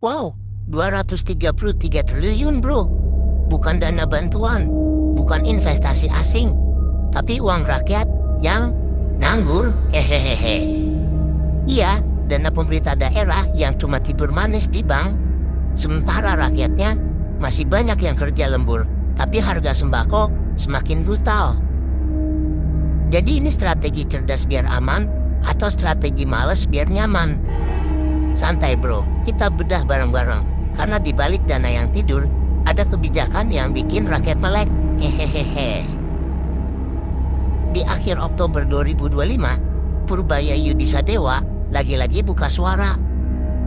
Wow, 233 triliun bro. Bukan dana bantuan, bukan investasi asing, tapi uang rakyat yang nganggur. Hehehe. Iya, dana pemerintah daerah yang cuma tidur manis di bank. Sementara rakyatnya masih banyak yang kerja lembur, tapi harga sembako semakin brutal. Jadi ini strategi cerdas biar aman atau strategi males biar nyaman? Santai bro, kita bedah bareng-bareng. Karena di balik dana yang tidur, ada kebijakan yang bikin rakyat melek. Hehehe. Di akhir Oktober 2025, Purbaya Yudisadewa lagi-lagi buka suara.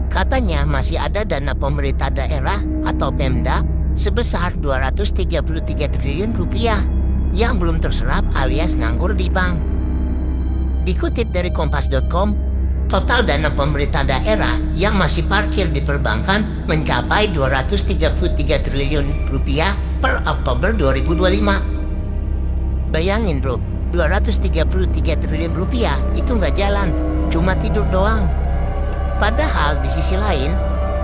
Katanya masih ada dana pemerintah daerah atau Pemda sebesar 233 triliun rupiah yang belum terserap alias nganggur di bank. Dikutip dari Kompas.com, total dana pemerintah daerah yang masih parkir di perbankan mencapai 233 triliun rupiah per Oktober 2025. Bayangin bro, 233 triliun rupiah itu nggak jalan, cuma tidur doang. Padahal di sisi lain,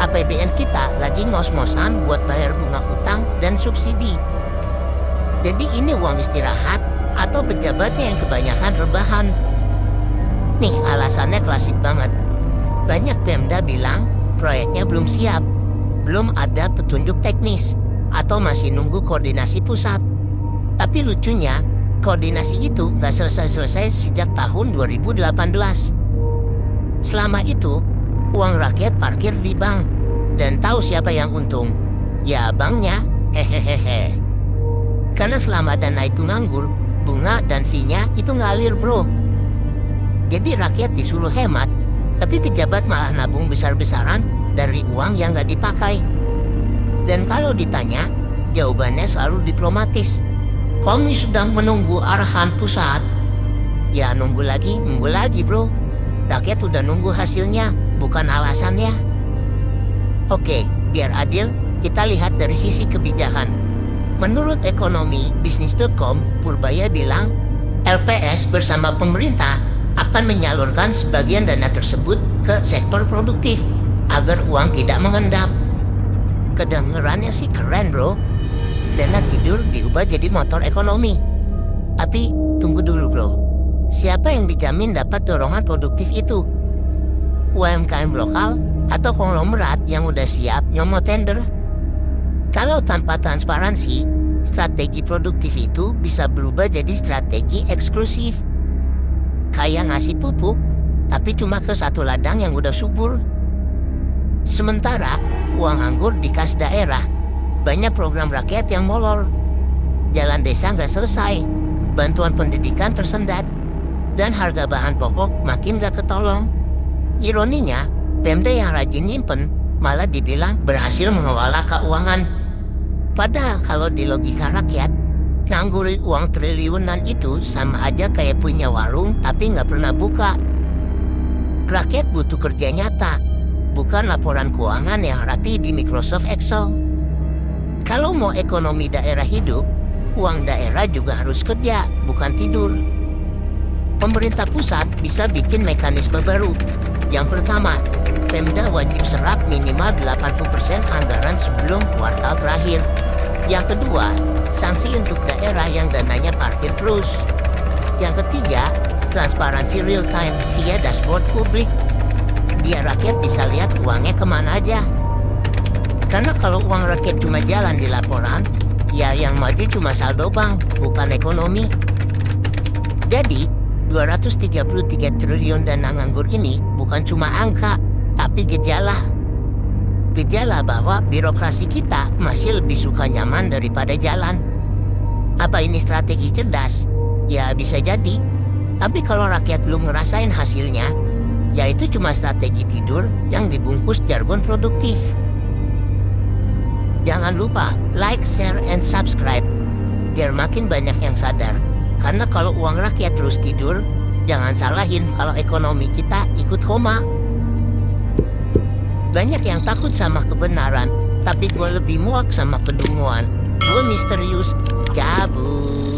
APBN kita lagi ngos-ngosan buat bayar bunga utang dan subsidi. Jadi ini uang istirahat atau pejabatnya yang kebanyakan rebahan? Nih alasannya klasik banget. Banyak Pemda bilang proyeknya belum siap, belum ada petunjuk teknis, atau masih nunggu koordinasi pusat. Tapi lucunya, koordinasi itu nggak selesai-selesai sejak tahun 2018. Selama itu, uang rakyat parkir di bank. Dan tahu siapa yang untung? Ya banknya, hehehe. Karena selama dana itu nganggur, bunga dan fee-nya itu ngalir bro. Jadi rakyat disuruh hemat, tapi pejabat malah nabung besar-besaran dari uang yang nggak dipakai. Dan kalau ditanya, jawabannya selalu diplomatis. Kami sedang menunggu arahan pusat. Ya nunggu lagi bro. Rakyat udah nunggu hasilnya, bukan alasannya. Oke, biar adil, kita lihat dari sisi kebijakan. Menurut ekonomi bisnis.com, Purbaya bilang, LPS bersama pemerintah akan menyalurkan sebagian dana tersebut ke sektor produktif agar uang tidak mengendap. Kedengerannya sih keren bro. Dana tidur diubah jadi motor ekonomi. Tapi tunggu dulu bro. Siapa yang dijamin dapat dorongan produktif itu? UMKM lokal atau konglomerat yang udah siap nyomot tender? Kalau tanpa transparansi, strategi produktif itu bisa berubah jadi strategi eksklusif. Kayak ngasih pupuk, tapi cuma ke satu ladang yang udah subur. Sementara, uang anggur di kas daerah, banyak program rakyat yang molor. Jalan desa nggak selesai, bantuan pendidikan tersendat, dan harga bahan pokok makin gak ketolong. Ironinya, Pemda yang rajin nyimpen malah dibilang berhasil mengelola keuangan. Padahal kalau di logika rakyat, nganggurin uang triliunan itu sama aja kayak punya warung tapi nggak pernah buka. Rakyat butuh kerja nyata, bukan laporan keuangan yang rapi di Microsoft Excel. Kalau mau ekonomi daerah hidup, uang daerah juga harus kerja, bukan tidur. Pemerintah pusat bisa bikin mekanisme baru. Yang pertama, Pemda wajib serap minimal 80% anggaran sebelum kuartal terakhir. Yang kedua, sanksi untuk daerah yang dananya parkir terus. Yang ketiga, transparansi real time via dashboard publik. Biar rakyat bisa lihat uangnya kemana aja. Karena kalau uang rakyat cuma jalan di laporan, ya yang maju cuma saldo bank, bukan ekonomi. Jadi, 233 triliun dana nganggur ini bukan cuma angka, tapi gejala. Gejala bahwa birokrasi kita masih lebih suka nyaman daripada jalan. Apa ini strategi cerdas? Ya bisa jadi. Tapi kalau rakyat belum ngerasain hasilnya, ya itu cuma strategi tidur yang dibungkus jargon produktif. Jangan lupa like, share, and subscribe biar makin banyak yang sadar. Karena kalau uang rakyat terus tidur, jangan salahin kalau ekonomi kita ikut koma. Banyak yang takut sama kebenaran, tapi gue lebih muak sama kedunguan. Gue misterius, cabut.